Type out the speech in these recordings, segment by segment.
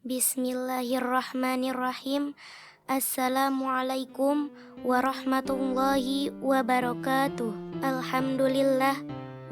Bismillahirrahmanirrahim. Assalamualaikum warahmatullahi wabarakatuh. Alhamdulillah.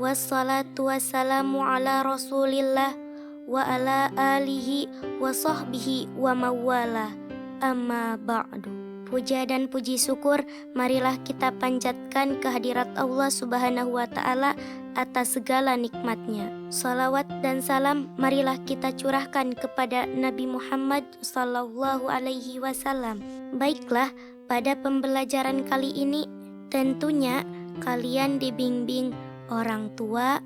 Wassalatu wassalamu ala rasulillah wa ala alihi wa sahbihi wa mawala. Amma ba'du. Puja dan puji syukur marilah kita panjatkan kehadirat Allah Subhanahu wa ta'ala atas segala nikmatnya. Salawat dan salam marilah kita curahkan kepada Nabi Muhammad sallallahu alaihi wasallam. Baiklah, pada pembelajaran kali ini tentunya kalian dibimbing orang tua,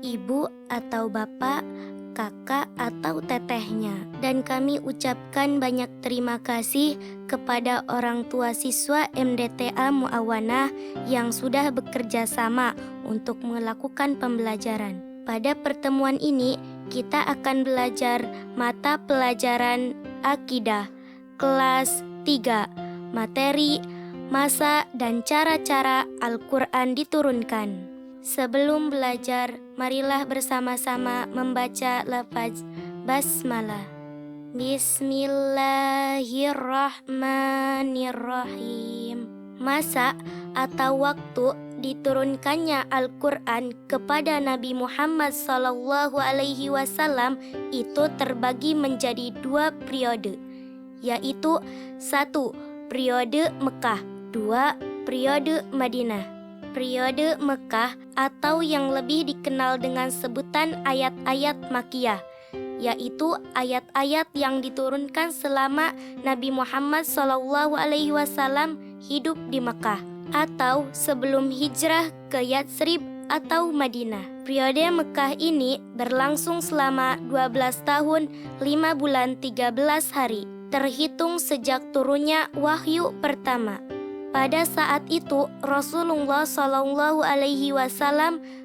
ibu atau bapak, kakak atau tetehnya. Dan kami ucapkan banyak terima kasih kepada orang tua siswa MDTA Muawanah yang sudah bekerja sama untuk melakukan pembelajaran. Pada pertemuan ini kita akan belajar mata pelajaran akidah kelas 3, materi, masa dan cara-cara Al-Quran diturunkan. Sebelum belajar, marilah bersama-sama membaca lafaz basmalah. Bismillahirrahmanirrahim. Masa atau waktu diturunkannya Al-Quran kepada Nabi Muhammad sallallahu alaihi wasallam itu terbagi menjadi 2 periode, yaitu 1. Periode Mekah, 2. Periode Madinah. Periode Mekah atau yang lebih dikenal dengan sebutan ayat-ayat Makkiyah, yaitu ayat-ayat yang diturunkan selama Nabi Muhammad SAW hidup di Mekah atau sebelum hijrah ke Yatsrib atau Madinah. Periode Mekah ini berlangsung selama 12 tahun, 5 bulan 13 hari, terhitung sejak turunnya wahyu pertama. Pada saat itu Rasulullah SAW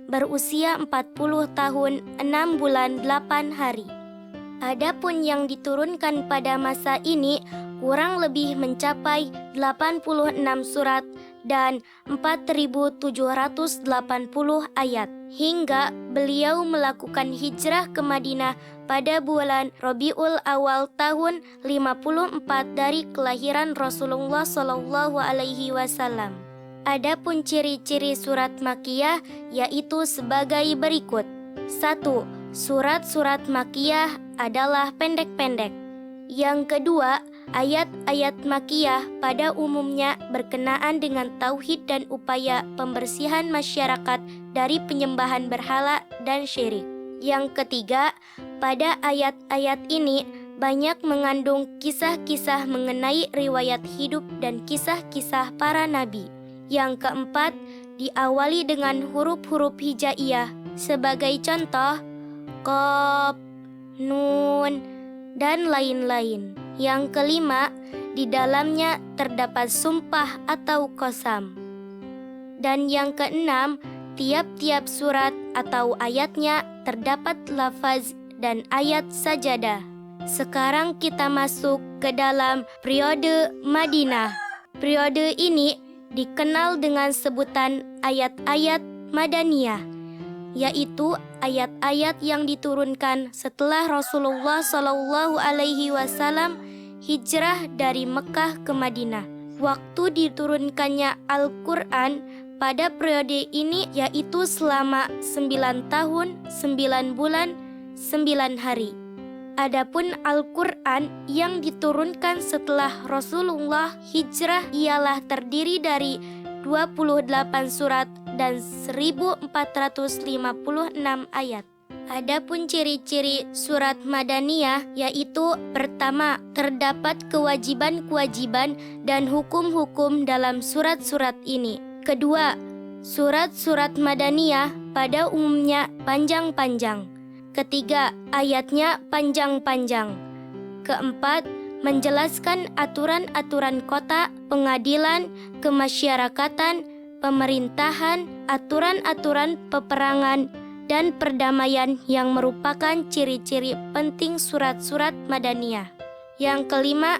berusia 40 tahun, 6 bulan 8 hari. Adapun yang diturunkan pada masa ini kurang lebih mencapai 86 surat dan 4.780 ayat, hingga beliau melakukan hijrah ke Madinah pada bulan Rabiul Awal tahun 54 dari kelahiran Rasulullah SAW. Adapun ciri-ciri surat Makkiyah yaitu sebagai berikut. 1. Surat-surat Makkiyah adalah pendek-pendek. Yang kedua, ayat-ayat Makkiyah pada umumnya berkenaan dengan tauhid dan upaya pembersihan masyarakat dari penyembahan berhala dan syirik. Yang ketiga, pada ayat-ayat ini banyak mengandung kisah-kisah mengenai riwayat hidup dan kisah-kisah para nabi. Yang keempat, diawali dengan huruf-huruf hijaiyah sebagai contoh Qaf, Nun, dan lain-lain. Yang kelima, di dalamnya terdapat sumpah atau qasam. Dan yang keenam, tiap-tiap surat atau ayatnya terdapat lafaz dan ayat sajadah. Sekarang kita masuk ke dalam periode Madinah. Periode ini dikenal dengan sebutan ayat-ayat Madaniyah, yaitu ayat-ayat yang diturunkan setelah Rasulullah SAW hijrah dari Mekah ke Madinah. Waktu diturunkannya Al-Quran pada periode ini yaitu selama 9 tahun, 9 bulan, 9 hari. Adapun Al-Quran yang diturunkan setelah Rasulullah hijrah ialah terdiri dari 28 surat dan 1456 ayat. Adapun ciri-ciri surat Madaniyah yaitu pertama, terdapat kewajiban-kewajiban dan hukum-hukum dalam surat-surat ini. Kedua, surat-surat Madaniyah pada umumnya panjang-panjang. Ketiga, ayatnya panjang-panjang. Keempat, menjelaskan aturan-aturan kota, pengadilan, kemasyarakatan, pemerintahan, aturan-aturan peperangan, dan perdamaian yang merupakan ciri-ciri penting surat-surat Madaniyah. Yang kelima,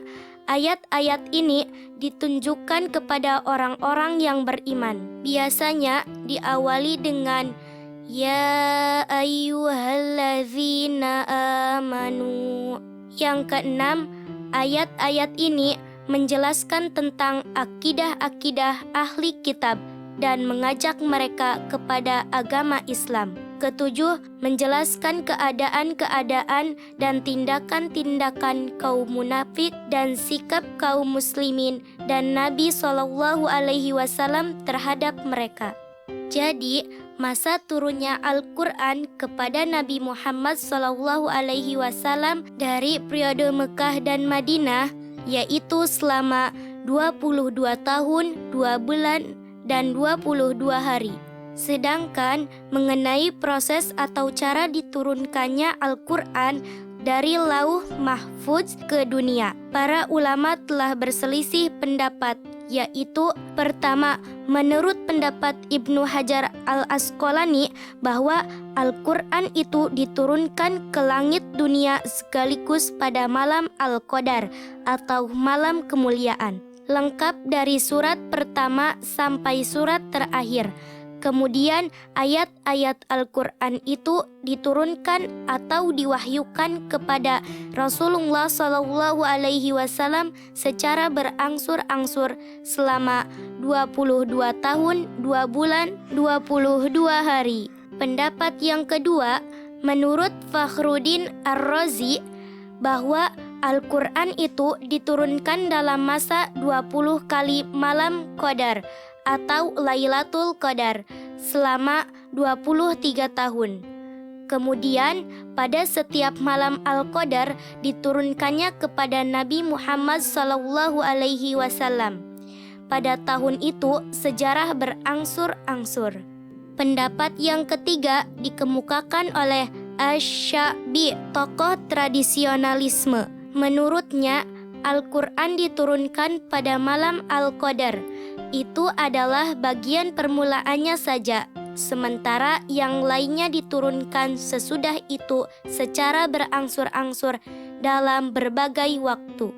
ayat-ayat ini ditunjukkan kepada orang-orang yang beriman. Biasanya diawali dengan Ya ayyuhalladzina amanu, Yang keenam, ayat-ayat ini menjelaskan tentang akidah-akidah ahli kitab dan mengajak mereka kepada agama Islam. Ketujuh, menjelaskan keadaan-keadaan dan tindakan-tindakan kaum munafik dan sikap kaum muslimin dan Nabi SAW terhadap mereka. Jadi, masa turunnya Al-Quran kepada Nabi Muhammad SAW dari periode Mekah dan Madinah, yaitu selama 22 tahun, 2 bulan, dan 22 hari. Sedangkan mengenai proses atau cara diturunkannya Al-Quran dari Lauh Mahfuz ke dunia, para ulama telah berselisih pendapat, yaitu pertama, menurut pendapat Ibnu Hajar Al-Asqalani bahwa Al-Quran itu diturunkan ke langit dunia sekaligus pada malam Al-Qadar atau malam kemuliaan, lengkap dari surat pertama sampai surat terakhir. Kemudian ayat-ayat Al-Quran itu diturunkan atau diwahyukan kepada Rasulullah SAW secara berangsur-angsur selama 22 tahun, 2 bulan, 22 hari. Pendapat yang kedua, menurut Fakhruddin Ar-Razi, bahwa Al-Quran itu diturunkan dalam masa 20 kali malam Qadar atau Lailatul Qadar selama 23 tahun. Kemudian pada setiap malam Al-Qadar diturunkannya kepada Nabi Muhammad SAW. Pada tahun itu sejarah berangsur-angsur. Pendapat yang ketiga dikemukakan oleh Asy-Sya'bi, tokoh tradisionalisme. Menurutnya, Al-Quran diturunkan pada malam Al-Qadar. Itu adalah bagian permulaannya saja, sementara yang lainnya diturunkan sesudah itu secara berangsur-angsur dalam berbagai waktu.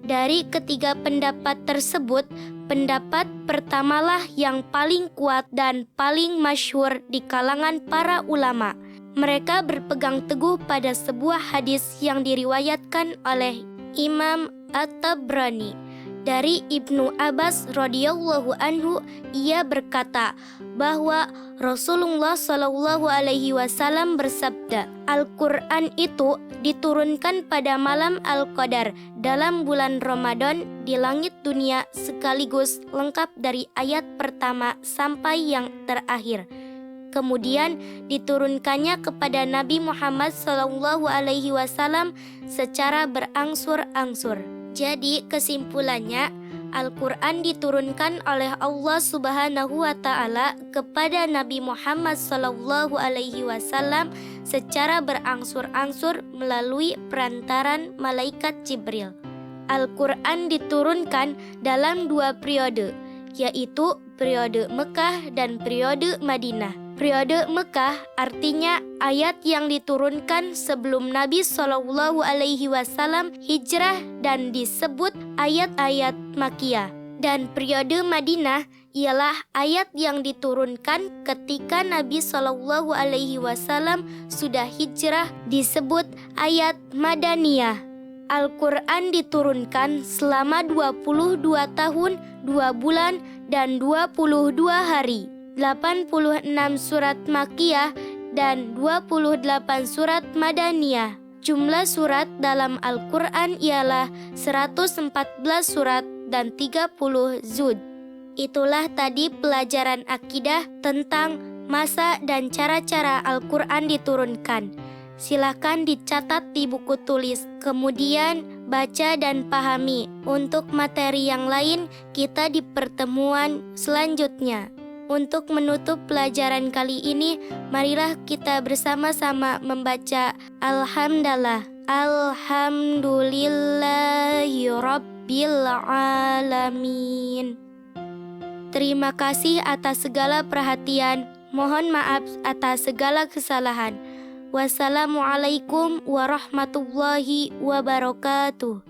Dari ketiga pendapat tersebut, pendapat pertamalah yang paling kuat dan paling masyhur di kalangan para ulama. Mereka berpegang teguh pada sebuah hadis yang diriwayatkan oleh Imam At-Tabrani dari Ibnu Abbas radhiyallahu anhu. Ia berkata bahwa Rasulullah SAW bersabda, Al-Quran itu diturunkan pada malam Al-Qadar dalam bulan Ramadan di langit dunia sekaligus lengkap dari ayat pertama sampai yang terakhir. Kemudian diturunkannya kepada Nabi Muhammad SAW secara berangsur-angsur. Jadi kesimpulannya, Al-Quran diturunkan oleh Allah Subhanahu wa Ta'ala kepada Nabi Muhammad SAW secara berangsur-angsur melalui perantaran malaikat Jibril. Al-Quran diturunkan dalam 2 periode, yaitu periode Mekah dan periode Madinah. Periode Mekah artinya ayat yang diturunkan sebelum Nabi SAW hijrah dan disebut ayat-ayat Makkiyah. Dan periode Madinah ialah ayat yang diturunkan ketika Nabi SAW sudah hijrah, disebut ayat Madaniyah. Al-Quran diturunkan selama 22 tahun, 2 bulan, dan 22 hari. 86 surat Makkiyah dan 28 surat Madaniyah. Jumlah surat dalam Al-Quran ialah 114 surat dan 30 zud. Itulah tadi pelajaran akidah tentang masa dan cara-cara Al-Quran diturunkan. Silakan dicatat di buku tulis, kemudian baca dan pahami. Untuk materi yang lain, kita di pertemuan selanjutnya. Untuk menutup pelajaran kali ini, marilah kita bersama-sama membaca Alhamdulillah. Alhamdulillahi Rabbil Alamin. Terima kasih atas segala perhatian. Mohon maaf atas segala kesalahan. Wassalamualaikum warahmatullahi wabarakatuh.